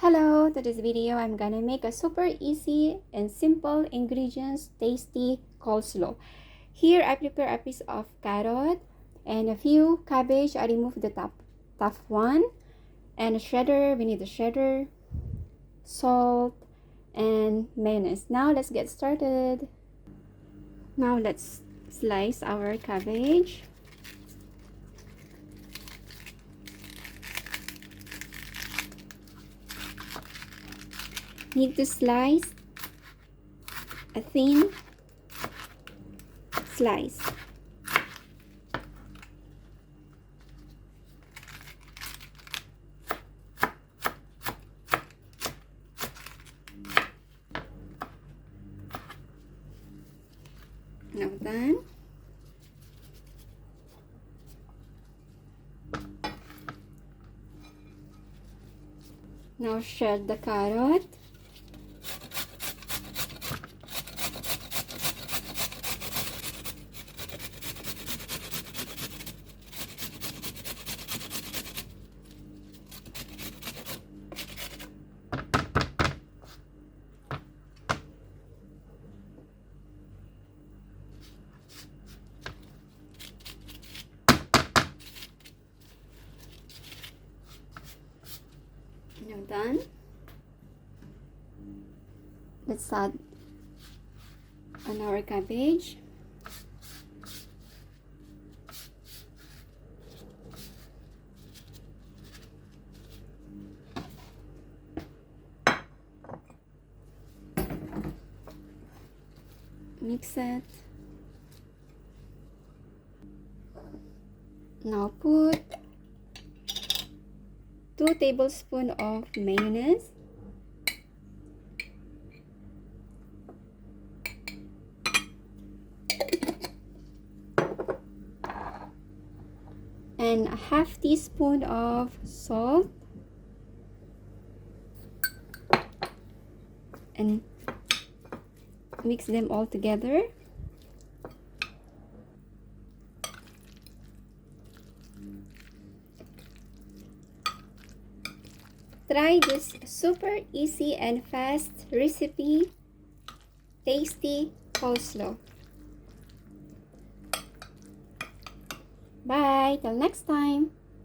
Hello, today's video I'm gonna make a super easy and simple ingredients tasty coleslaw. Here I prepare a piece of carrot and a few cabbage. I remove the top one, and a shredder. We need a shredder, salt, and mayonnaise. Now let's get started. Now let's slice our cabbage. Need to slice a thin slice. Now done. Now shred the carrot. Now done. Let's add on our cabbage. Mix it. Now put 2 tablespoons of mayonnaise, and a half teaspoon of salt, and mix them all together. Try this super easy and fast recipe, tasty coleslaw. Bye, till next time.